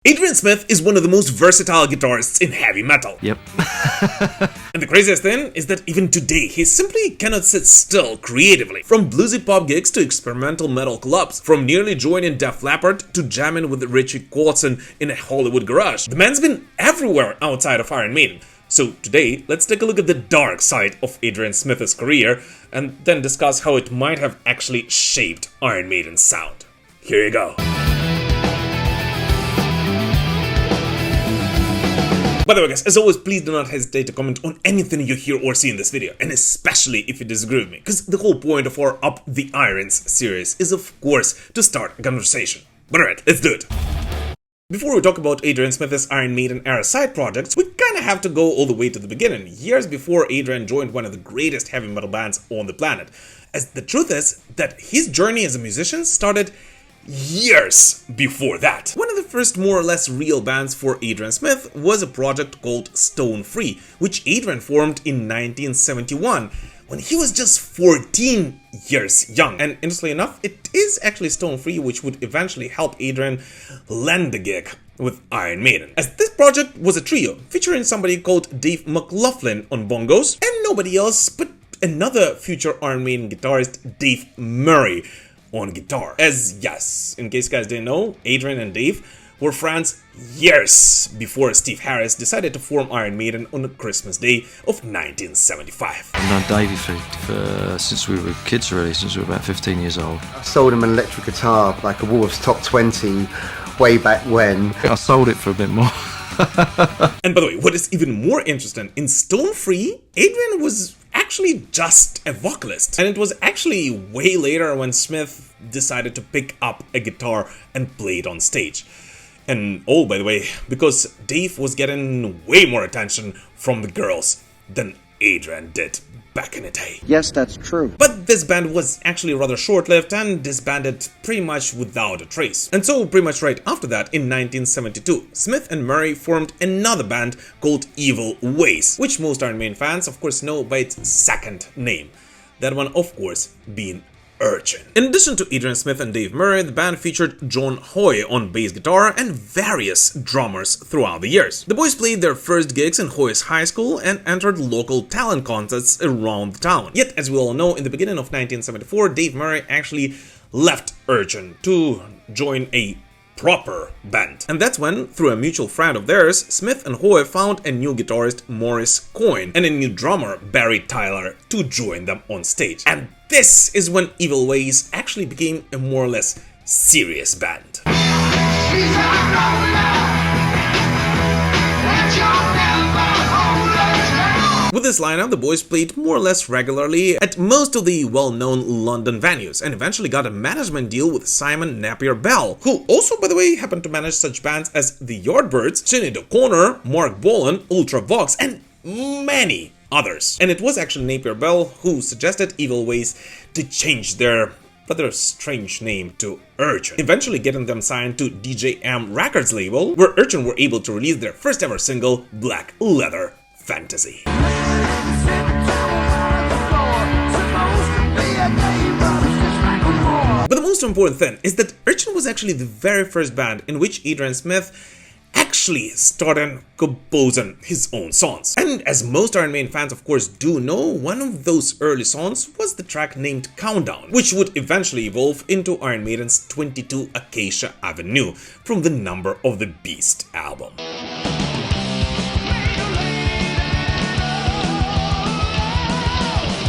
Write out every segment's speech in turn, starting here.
Adrian Smith is one of the most versatile guitarists in heavy metal. Yep. And the craziest thing is that even today, he simply cannot sit still creatively. From bluesy pop gigs to experimental metal clubs, from nearly joining Def Leppard to jamming with Richie Kotzen in a Hollywood garage, the man's been everywhere outside of Iron Maiden. So today, let's take a look at the dark side of Adrian Smith's career and then discuss how it might have actually shaped Iron Maiden's sound. Here you go. By the way guys, as always, please do not hesitate to comment on anything you hear or see in this video, and especially if you disagree with me, because the whole point of our Up the Irons series is of course to start a conversation. But alright, let's do it! Before we talk about Adrian Smith's Iron Maiden era side projects, we kinda have to go all the way to the beginning, years before Adrian joined one of the greatest heavy metal bands on the planet. As the truth is that his journey as a musician started years before that. One of the first more or less real bands for Adrian Smith was a project called Stone Free, which Adrian formed in 1971 when he was just 14 years young. And interestingly enough, it is actually Stone Free which would eventually help Adrian land the gig with Iron Maiden, as this project was a trio featuring somebody called Dave McLaughlin on bongos and nobody else but another future Iron Maiden guitarist, Dave Murray, on guitar. As yes, in case you guys didn't know, Adrian and Dave were friends years before Steve Harris decided to form Iron Maiden on Christmas Day of 1975. I've known Davey for since we were kids really, since we were about 15 years old. I sold him an electric guitar, like a Wolves Top 20, way back when. I sold it for a bit more. And by the way, what is even more interesting, in Stone Free, Adrian was actually just a vocalist. And it was actually way later when Smith decided to pick up a guitar and play it on stage. And oh, by the way, because Dave was getting way more attention from the girls than Adrian did back in the day. Yes, that's true. But this band was actually rather short-lived and disbanded pretty much without a trace. And so pretty much right after that, in 1972, Smith and Murray formed another band called Evil Ways, which most Iron Maiden fans of course know by its second name. That one of course being Urchin. In addition to Adrian Smith and Dave Murray, the band featured John Hoy on bass guitar and various drummers throughout the years. The boys played their first gigs in Hoy's high school and entered local talent contests around the town. Yet, as we all know, in the beginning of 1974, Dave Murray actually left Urchin to join a proper band. And that's when, through a mutual friend of theirs, Smith and Hoy found a new guitarist, Maurice Coyne, and a new drummer, Barry Tyler, to join them on stage. And this is when Evil Ways actually became a more or less serious band. With this lineup, the boys played more or less regularly at most of the well-known London venues and eventually got a management deal with Simon Napier Bell, who also, by the way, happened to manage such bands as The Yardbirds, Sinead O'Connor, Mark Bolan, Ultravox, and many others. And it was actually Napier Bell who suggested Evil Ways to change their rather strange name to Urchin, eventually getting them signed to DJM Records label, where Urchin were able to release their first ever single, Black Leather Fantasy. But the most important thing is that Urchin was actually the very first band in which Adrian Smith actually started composing his own songs. And as most Iron Maiden fans of course do know, one of those early songs was the track named Countdown, which would eventually evolve into Iron Maiden's 22 Acacia Avenue from the Number of the Beast album.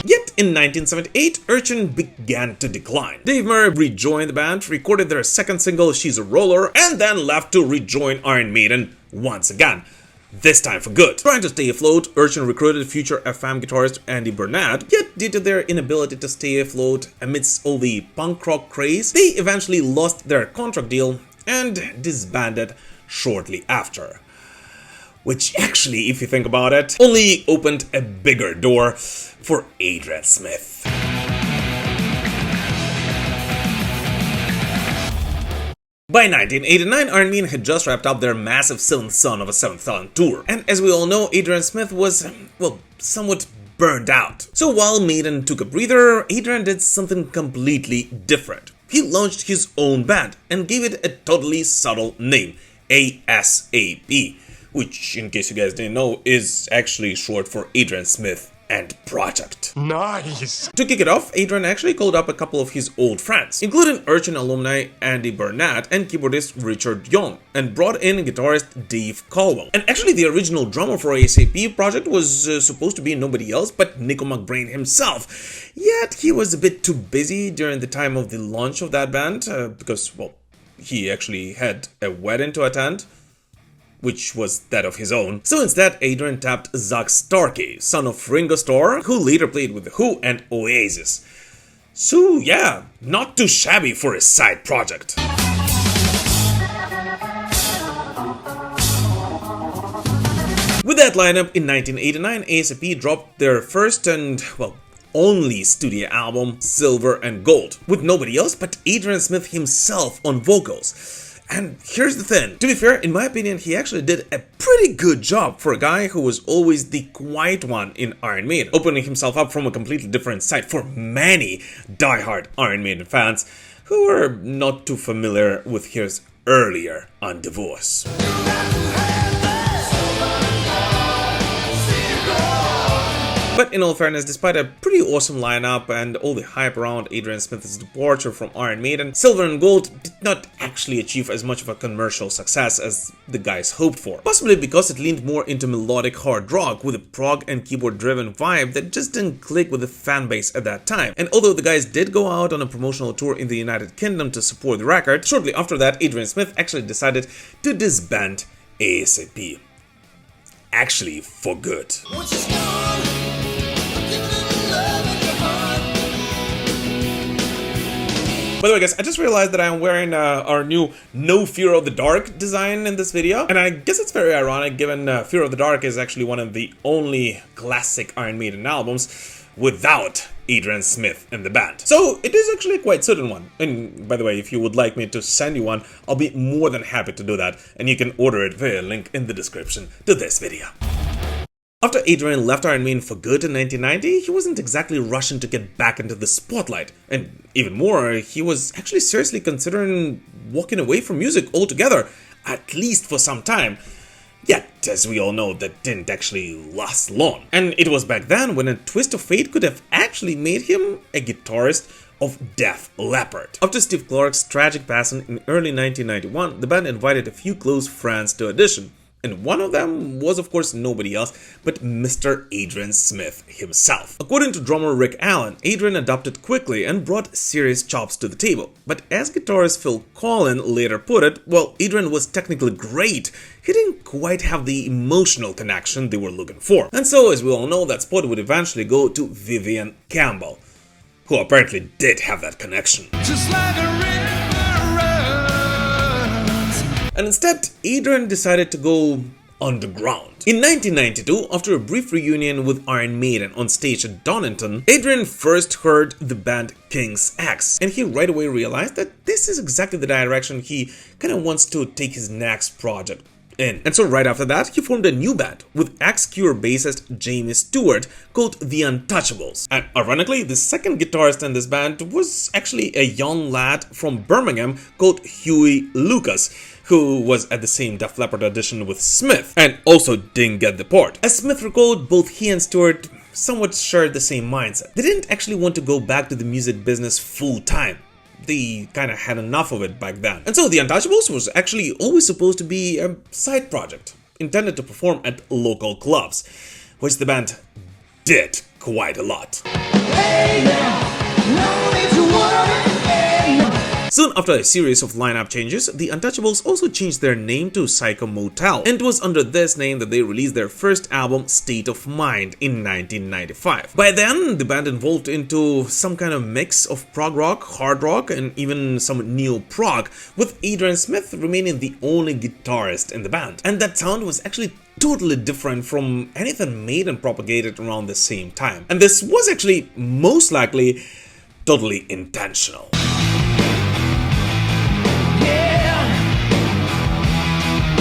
Yet, in 1978, Urchin began to decline. Dave Murray rejoined the band, recorded their second single, She's a Roller, and then left to rejoin Iron Maiden once again. This time for good. Trying to stay afloat, Urchin recruited future FM guitarist Andy Burnett, yet due to their inability to stay afloat amidst all the punk rock craze, they eventually lost their contract deal and disbanded shortly after. Which actually, if you think about it, only opened a bigger door for Adrian Smith. By 1989, Iron Maiden had just wrapped up their massive Seventh Son of a Seventh Talent tour, and as we all know, Adrian Smith was, well, somewhat burned out. So while Maiden took a breather, Adrian did something completely different. He launched his own band and gave it a totally subtle name, A.S.A.P, which, in case you guys didn't know, is actually short for Adrian Smith and Project. Nice! To kick it off, Adrian actually called up a couple of his old friends, including Urchin alumni Andy Burnett and keyboardist Richard Young, and brought in guitarist Dave Caldwell. And actually the original drummer for A.S.A.P project was supposed to be nobody else but Nico McBrain himself, yet he was a bit too busy during the time of the launch of that band, because, well, he actually had a wedding to attend, which was that of his own. So instead, Adrian tapped Zach Starkey, son of Ringo Starr, who later played with The Who and Oasis. So yeah, not too shabby for a side project. With that lineup, in 1989, A.S.A.P dropped their first and, well, only studio album, Silver and Gold, with nobody else but Adrian Smith himself on vocals. And here's the thing, to be fair, in my opinion, he actually did a pretty good job for a guy who was always the quiet one in Iron Maiden, opening himself up from a completely different side for many diehard Iron Maiden fans who were not too familiar with his earlier On Divorce. But in all fairness, despite a pretty awesome lineup and all the hype around Adrian Smith's departure from Iron Maiden, Silver and Gold did not actually achieve as much of a commercial success as the guys hoped for. Possibly because it leaned more into melodic hard rock with a prog and keyboard driven vibe that just didn't click with the fan base at that time. And although the guys did go out on a promotional tour in the United Kingdom to support the record, shortly after that Adrian Smith actually decided to disband A.S.A.P. Actually for good. By the way guys, I just realized that I'm wearing our new No Fear of the Dark design in this video, and I guess it's very ironic given Fear of the Dark is actually one of the only classic Iron Maiden albums without Adrian Smith in the band. So it is actually a quite certain one, and by the way, if you would like me to send you one, I'll be more than happy to do that, and you can order it via a link in the description to this video. After Adrian left Iron Maiden for good in 1990, he wasn't exactly rushing to get back into the spotlight, and even more, he was actually seriously considering walking away from music altogether, at least for some time. Yet, as we all know, that didn't actually last long. And it was back then when a twist of fate could have actually made him a guitarist of Def Leppard. After Steve Clark's tragic passing in early 1991, the band invited a few close friends to audition. And one of them was of course nobody else but Mr. Adrian Smith himself. According to drummer Rick Allen, Adrian adapted quickly and brought serious chops to the table. But as guitarist Phil Collen later put it, well, Adrian was technically great, he didn't quite have the emotional connection they were looking for. And so, as we all know, that spot would eventually go to Vivian Campbell, who apparently did have that connection. Just like a and instead, Adrian decided to go underground. In 1992, after a brief reunion with Iron Maiden on stage at Donington, Adrian first heard the band King's X, and he right away realized that this is exactly the direction he kind of wants to take his next project in. And so right after that, he formed a new band with ex-Cure bassist Jamie Stewart called The Untouchables. And ironically, the second guitarist in this band was actually a young lad from Birmingham called Huey Lucas, who was at the same Def Leppard audition with Smith, and also didn't get the part. As Smith recalled, both he and Stewart somewhat shared the same mindset. They didn't actually want to go back to the music business full time. They kinda had enough of it back then. And so The Untouchables was actually always supposed to be a side project, intended to perform at local clubs, which the band did quite a lot. Hey now, no need to worry. Soon after a series of lineup changes, The Untouchables also changed their name to Psycho Motel, and it was under this name that they released their first album, State of Mind, in 1995. By then, the band evolved into some kind of mix of prog rock, hard rock, and even some neo-prog, with Adrian Smith remaining the only guitarist in the band. And that sound was actually totally different from anything Maiden propagated around the same time. And this was actually, most likely, totally intentional.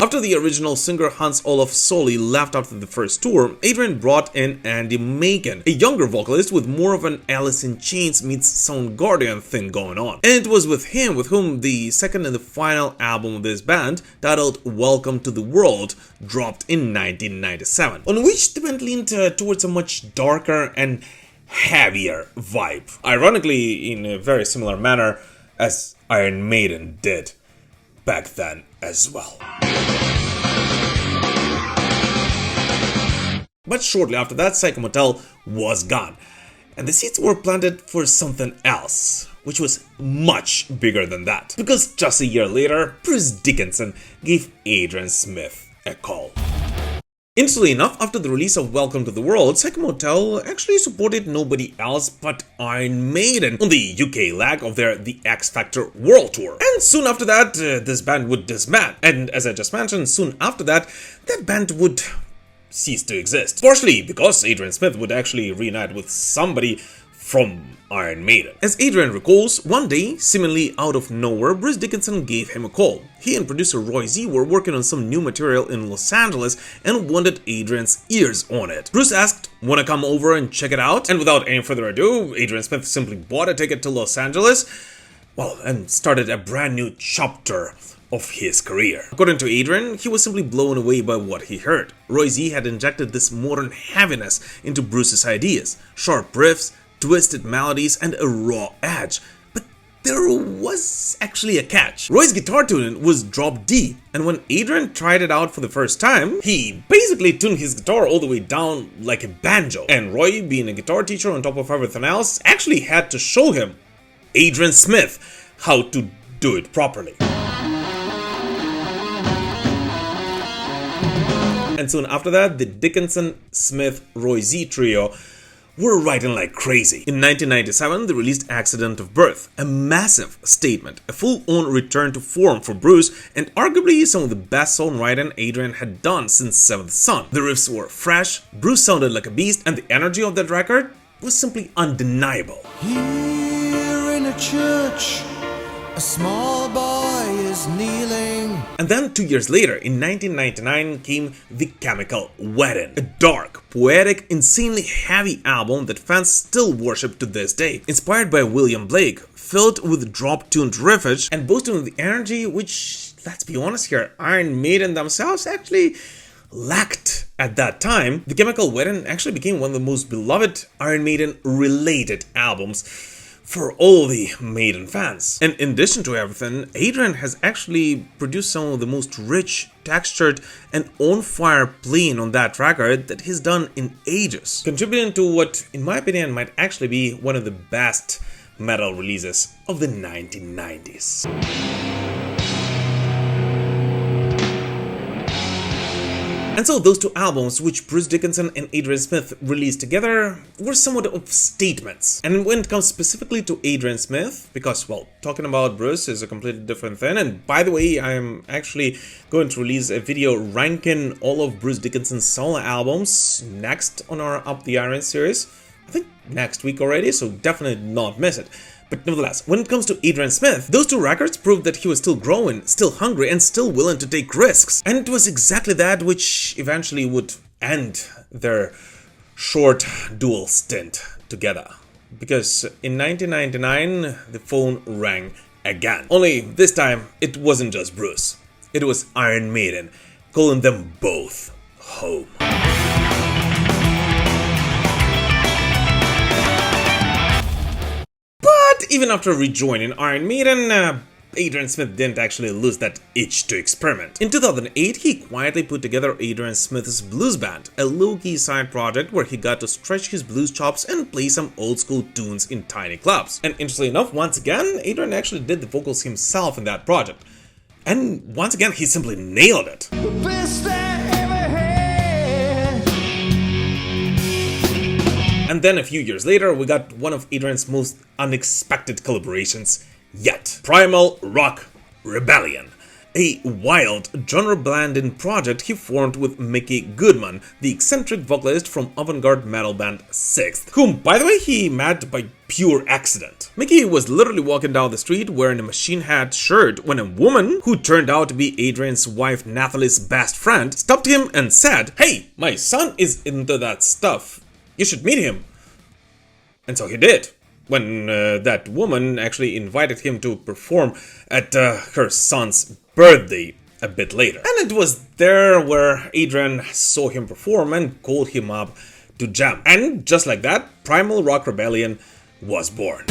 After the original singer Hans Olaf Solli left after the first tour, Adrian brought in Andy Makin, a younger vocalist with more of an Alice in Chains meets Soundgarden thing going on. And it was with him with whom the second and the final album of this band, titled Welcome to the World, dropped in 1997, on which the band leaned towards a much darker and heavier vibe, ironically in a very similar manner as Iron Maiden did back then as well. But shortly after that, Psycho Motel was gone, and the seeds were planted for something else, which was much bigger than that. Because just a year later, Bruce Dickinson gave Adrian Smith a call. Interestingly enough, after the release of Welcome to the World, Psycho Motel actually supported nobody else but Iron Maiden on the UK leg of their The X Factor World Tour. And soon after that, this band would disband. And as I just mentioned, soon after that, that band would cease to exist. Partially because Adrian Smith would actually reunite with somebody from Iron Maiden. As Adrian recalls, one day, seemingly out of nowhere, Bruce Dickinson gave him a call. He and producer Roy Z were working on some new material in Los Angeles and wanted Adrian's ears on it. Bruce asked, "Wanna come over and check it out?" And without any further ado, Adrian Smith simply bought a ticket to Los Angeles, and started a brand new chapter of his career. According to Adrian, he was simply blown away by what he heard. Roy Z had injected this modern heaviness into Bruce's ideas, sharp riffs, twisted melodies, and a raw edge. But there was actually a catch. Roy's guitar tuning was drop D, and when Adrian tried it out for the first time, he basically tuned his guitar all the way down like a banjo. And Roy, being a guitar teacher on top of everything else, actually had to show him, Adrian Smith, how to do it properly. And soon after that, the Dickinson, Smith, Roy Z trio were writing like crazy. In 1997, they released Accident of Birth, a massive statement, a full-on return to form for Bruce, and arguably some of the best songwriting Adrian had done since Seventh Son. The riffs were fresh, Bruce sounded like a beast, and the energy of that record was simply undeniable. Here in a church, a small boy is kneeling. And then 2 years later, in 1999, came The Chemical Wedding, a dark, poetic, insanely heavy album that fans still worship to this day. Inspired by William Blake, filled with drop-tuned riffage, and boasting of the energy which, let's be honest here, Iron Maiden themselves actually lacked at that time, The Chemical Wedding actually became one of the most beloved Iron Maiden-related albums for all the Maiden fans. And in addition to everything, Adrian has actually produced some of the most rich, textured, and on-fire playing on that record that he's done in ages, contributing to what, in my opinion, might actually be one of the best metal releases of the 1990s. And so those two albums, which Bruce Dickinson and Adrian Smith released together, were somewhat of statements. And when it comes specifically to Adrian Smith, because, well, talking about Bruce is a completely different thing, and by the way, I'm actually going to release a video ranking all of Bruce Dickinson's solo albums next on our Up the Iron series. I think next week already, so definitely not miss it. But nevertheless, when it comes to Adrian Smith, those two records proved that he was still growing, still hungry, and still willing to take risks. And it was exactly that which eventually would end their short dual stint together. Because in 1999, the phone rang again. Only this time, it wasn't just Bruce. It was Iron Maiden, calling them both home. Even after rejoining Iron Maiden, Adrian Smith didn't actually lose that itch to experiment. In 2008, he quietly put together Adrian Smith's Blues Band, a low-key side project where he got to stretch his blues chops and play some old-school tunes in tiny clubs. And interestingly enough, once again, Adrian actually did the vocals himself in that project. And once again, he simply nailed it. The best I ever had. And then a few years later, we got one of Adrian's most unexpected collaborations yet. Primal Rock Rebellion. a wild, genre-blending project he formed with Mickey Goodman, the eccentric vocalist from avant-garde metal band Sixth, whom, by the way, he met by pure accident. Mickey was literally walking down the street wearing a machine hat shirt when a woman, who turned out to be Adrian's wife Nathalie's best friend, stopped him and said, "Hey, my son is into that stuff. You should meet him." And so he did. When that woman actually invited him to perform at her son's birthday a bit later. And it was there where Adrian saw him perform and called him up to jam. And just like that, Primal Rock Rebellion was born.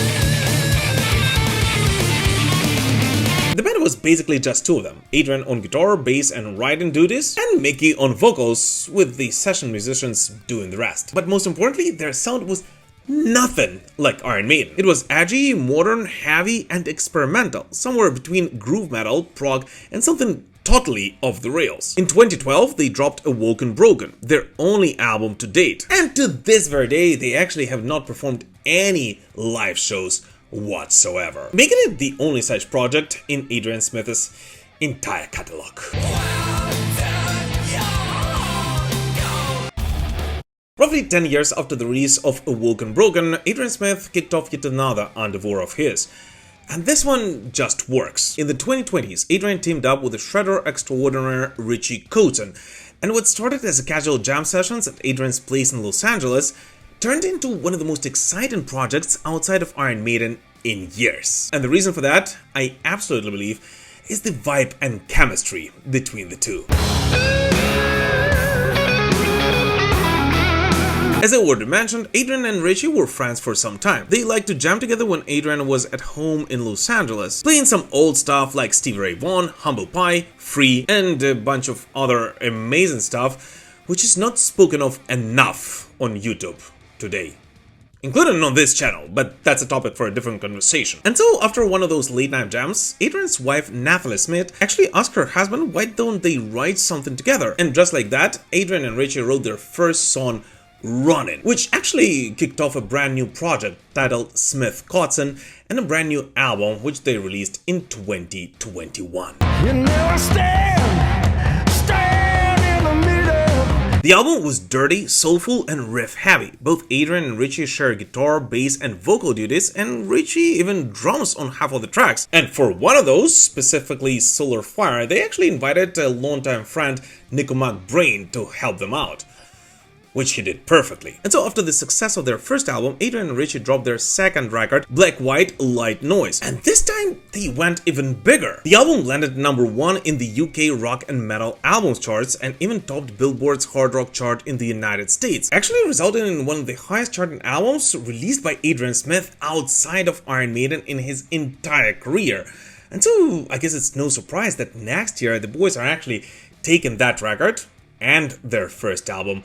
The band was basically just two of them, Adrian on guitar, bass and writing duties, and Mickey on vocals, with the session musicians doing the rest. But most importantly, their sound was nothing like Iron Maiden. It was edgy, modern, heavy and experimental, somewhere between groove metal, prog and something totally off the rails. In 2012 they dropped Awoken Broken, their only album to date, and to this very day they actually have not performed any live shows whatsoever, making it the only such project in Adrian Smith's entire catalog. Roughly 10 years after the release of Awoken Broken, Adrian Smith kicked off yet another endeavor of his. And this one just works. In the 2020s, Adrian teamed up with the shredder extraordinaire Richie Kotzen, and what started as a casual jam sessions at Adrian's place in Los Angeles turned into one of the most exciting projects outside of Iron Maiden in years. And the reason for that, I absolutely believe, is the vibe and chemistry between the two. As I already mentioned, Adrian and Richie were friends for some time. They liked to jam together when Adrian was at home in Los Angeles, playing some old stuff like Stevie Ray Vaughan, Humble Pie, Free, and a bunch of other amazing stuff, which is not spoken of enough on YouTube today, including on this channel, but that's a topic for a different conversation. And so, after one of those late night jams, Adrian's wife Nathalie Smith actually asked her husband why don't they write something together, and just like that, Adrian and Richie wrote their first song, Running, which actually kicked off a brand new project titled Smith Kotzen and a brand new album which they released in 2021. You never stand in the middle. The album was dirty, soulful and riff heavy. Both Adrian and Richie share guitar, bass and vocal duties, and Richie even drums on half of the tracks. And for one of those, specifically Solar Fire, they actually invited a longtime friend Nico McBrain to help them out, which he did perfectly. And so after the success of their first album, Adrian and Richie dropped their second record, Black White Light Noise, and this time they went even bigger. The album landed #1 in the UK rock and metal albums charts and even topped Billboard's hard rock chart in the United States, actually resulting in one of the highest charting albums released by Adrian Smith outside of Iron Maiden in his entire career. And so I guess it's no surprise that next year the boys are actually taking that record and their first album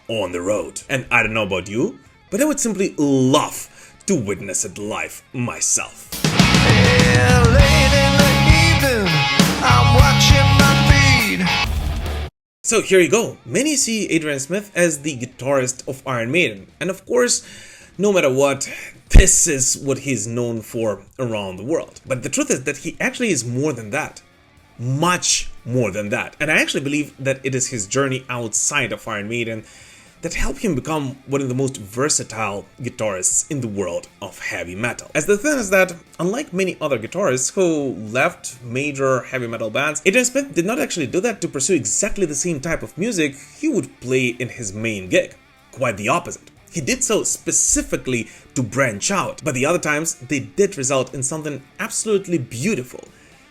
on the road. And I don't know about you, but I would simply love to witness it live myself. Yeah, late in the evening, I'm watching my feed. So here you go. Many see Adrian Smith as the guitarist of Iron Maiden, and of course, no matter what, this is what he's known for around the world. But the truth is that he actually is more than that. Much more than that. And I actually believe that it is his journey outside of Iron Maiden that helped him become one of the most versatile guitarists in the world of heavy metal. As the thing is that, unlike many other guitarists who left major heavy metal bands, Adrian Smith did not actually do that to pursue exactly the same type of music he would play in his main gig. Quite the opposite. He did so specifically to branch out, but the other times they did result in something absolutely beautiful.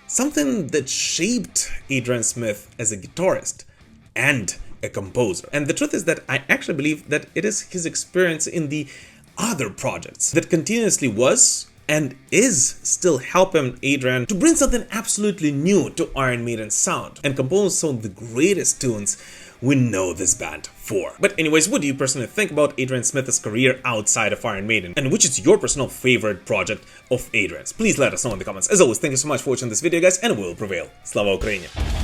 Something that shaped Adrian Smith as a guitarist and a composer. And the truth is that I actually believe that it is his experience in the other projects that continuously was and is still helping Adrian to bring something absolutely new to Iron Maiden's sound and compose some of the greatest tunes we know this band for. But anyways, what do you personally think about Adrian Smith's career outside of Iron Maiden? And which is your personal favorite project of Adrian's? Please let us know in the comments. As always, thank you so much for watching this video, guys, and we will prevail. Slava Ukraini!